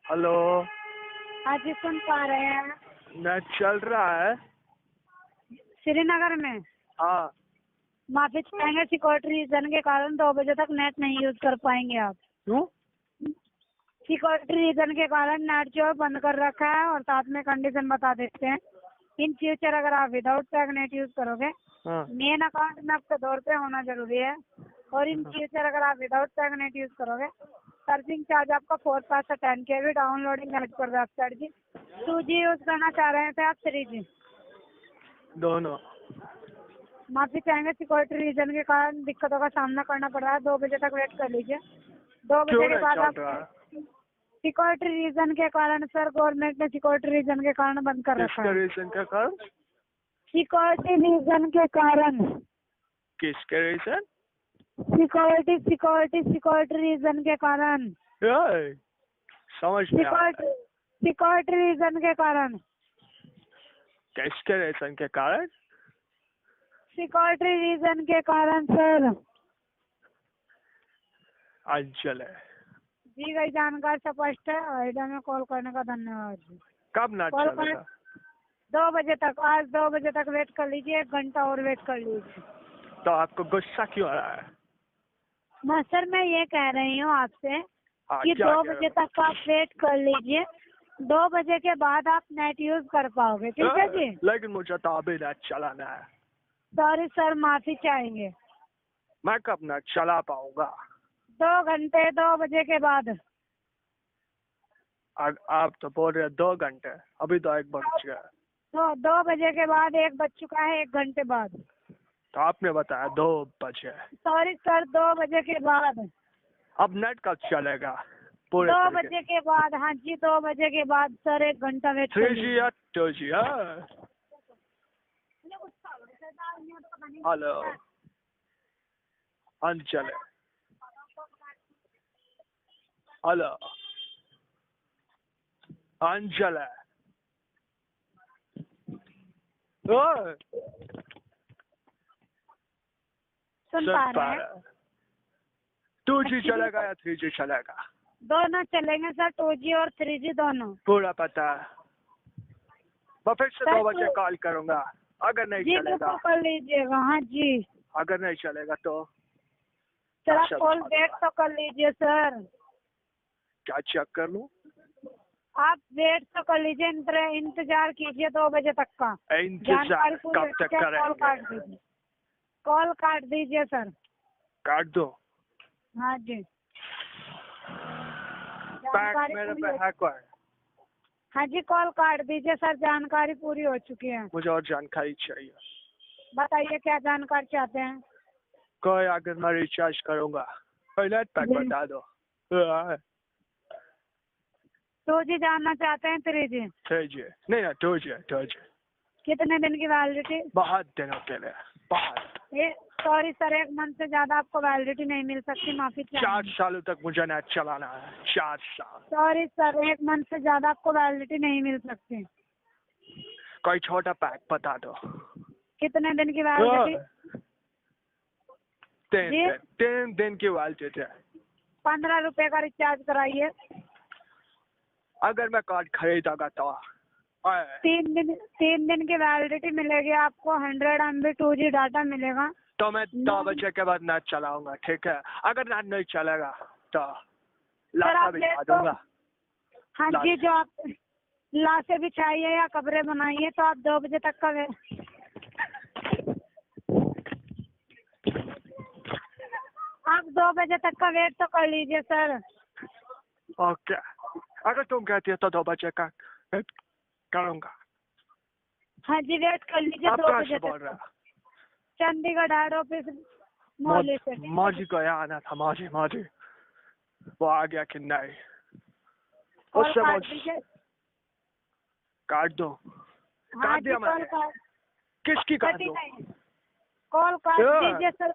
Hello. हाँ जी, सुन पा रहे हैं। नेट चल रहा है? श्रीनगर में हाँ। माफी चाहेंगे, सिक्योरिटी रीजन के कारण 2 बजे तक नेट नहीं यूज कर पाएंगे आप। क्यों? सिक्योरिटी रीजन के कारण नेट जो है बंद कर रखा है, और साथ में कंडीशन बता देते हैं। इन फ्यूचर अगर आप विदाउट पैक नेट यूज करोगे, हाँ। मेन अकाउंट में आपका 2 रुपये होना जरूरी है। और इन फ्यूचर अगर आप विदाउट पैक नेट यूज करोगे, सर्फिंग चार्ज आपका 4 पास से 10 के भी डाउनलोडिंग नेट पर वेबसाइट जी। 2G यूज करना चाह रहे थे आप 3G? दोनों। माफी चाहेंगे, सिक्योरिटी रीजन के कारण दिक्कतों का सामना करना पड़ रहा है। 2 बजे तक वेट कर लीजिए। 2 क्यों बजे के नहीं बाद चल आप रहा है? सिक्योरिटी रीजन के कारण सर, गवर्नमेंट ने सिक्योरिटी रीजन के कारण बंद कर रखा किसके है। रीजन के कारण? सिक्योरिटी रीजन के कारण। किसके रीजन? सिक्योरिटी रीजन के कारण। यार, समझ में आ रहा है। सिक्योरिटी रीजन के कारण। किसके रीजन के कारण? सिक्योरिटी रीजन के कारण सर। अंचल है। दी गई जानकारी स्पष्ट है। आइडिया में कॉल करने का धन्यवाद जी। कब नेट कॉल चलेगा? 2 बजे तक, आज 2 बजे तक वेट कर लीजिए। 1 घंटा और वेट कर लीजिए। तो आपको गुस्सा क्यों आ रहा है? ना सर, मैं ये कह रही हूँ आपसे हाँ, कि क्या 2 कह बजे रहे हो? तक आप वेट कर लीजिए। 2 बजे के बाद आप नेट यूज कर पाओगे, ठीक है जी? लेकिन मुझे तो अभी नेट चलाना है। सॉरी सर, माफी चाहेंगे। मैं कब नेट चला पाऊंगा? 2 घंटे, 2 बजे के बाद। आप तो बोल रहे 2 घंटे, अभी तो 1 बज गया। तो 2 बजे के बाद 1 बज चुका है, 1 घंटे बाद। तो आपने बताया 2 बजे। सॉरी सर, 2 बजे के बाद। अब नेट कब चलेगा? पूरे 2 तरीके बजे के बाद, हाँ जी, 2 बजे के बाद सर। 1 घंटा वेट कर 3G लीजिए। या 2G? हेलो अंचल है। हेलो अंचल है। ओए, सुन पा रहे हैं? 2G चलेगा या 3G चलेगा? दोनों चलेंगे सर, 2G और 3G दोनों। पूरा पता है। मैं फिर से सर, 2 बजे कॉल करूंगा। अगर नहीं जी चलेगा, बिल्कुल कर लीजिएगा। हाँ जी अगर नहीं चलेगा तो सर, आप अच्छा, कॉल बैक तो कर लीजिए सर। क्या चेक कर लूं? आप वेट तो कर लीजिए, इंतजार कीजिए 2 बजे तक का। इंतजार कब तक कॉल करेंगे? काट दीजिए। कॉल काट दीजिए सर। काट दो। हाँ जी। पैक जानकारी मेरे पूरी पे हो- है कोई? हाँ जी, कॉल काट दीजिए सर। जानकारी पूरी हो चुकी है। मुझे और जानकारी चाहिए। बताइए क्या जानकारी चाहते हैं? कोई अगर मैं रिचार्ज करूंगा, पहले पैक जी। बता दो। 2G जानना चाहते हैं 3G? 3G नहीं, 2G। कितने दिन की वैलिडिटी? बहुत दिनों के लिए, बहुत। सॉरी सर, 1 मंथ से ज्यादा आपको वैलिडिटी नहीं मिल सकती। माफी 4 चाहेंगे। सालों तक मुझे नेट चलाना है। 4 साल। सॉरी सर, 1 मंथ से ज्यादा आपको वैलिडिटी नहीं मिल सकती। कोई छोटा पैक बता दो। कितने दिन की वैलिडिटी? 3 दिन की वैलिडिटी है। 15 रुपए का रिचार्ज कराइए। अगर मैं कार्ड खरीदागा तो 3 दिन की वैलिडिटी मिलेगी आपको। 100 MB 2G डाटा मिलेगा। तो मैं 2 बजे के बाद नेट चलाऊंगा, ठीक है? अगर नेट नहीं चलेगा तो लाशा आप बिछा तो दूंगा। हाँ जी, जो आप लाशें बिछाइए या कब्रें बनाइए, तो आप 2 बजे तक का आप 2 बजे तक का वेट तो कर लीजिए सर। ओके, अगर तुम कहती हो तो 2 बजे का वेट करूंगा। हाँ जी, वेट कर लीजिए आप 2 कहाँ बजे से बोल तक। रहे हो? चंडीगढ़ हेड ऑफिस मोहाली से। मौजी को यहाँ आना था। मौजी वो आ गया कि नहीं? कॉल उससे काट दीजिए। काट दो। हाँ काट जी, दिया कॉल मैंने। काट। किसकी काट कटी दो? नहीं। कॉल काट दीजिए सर।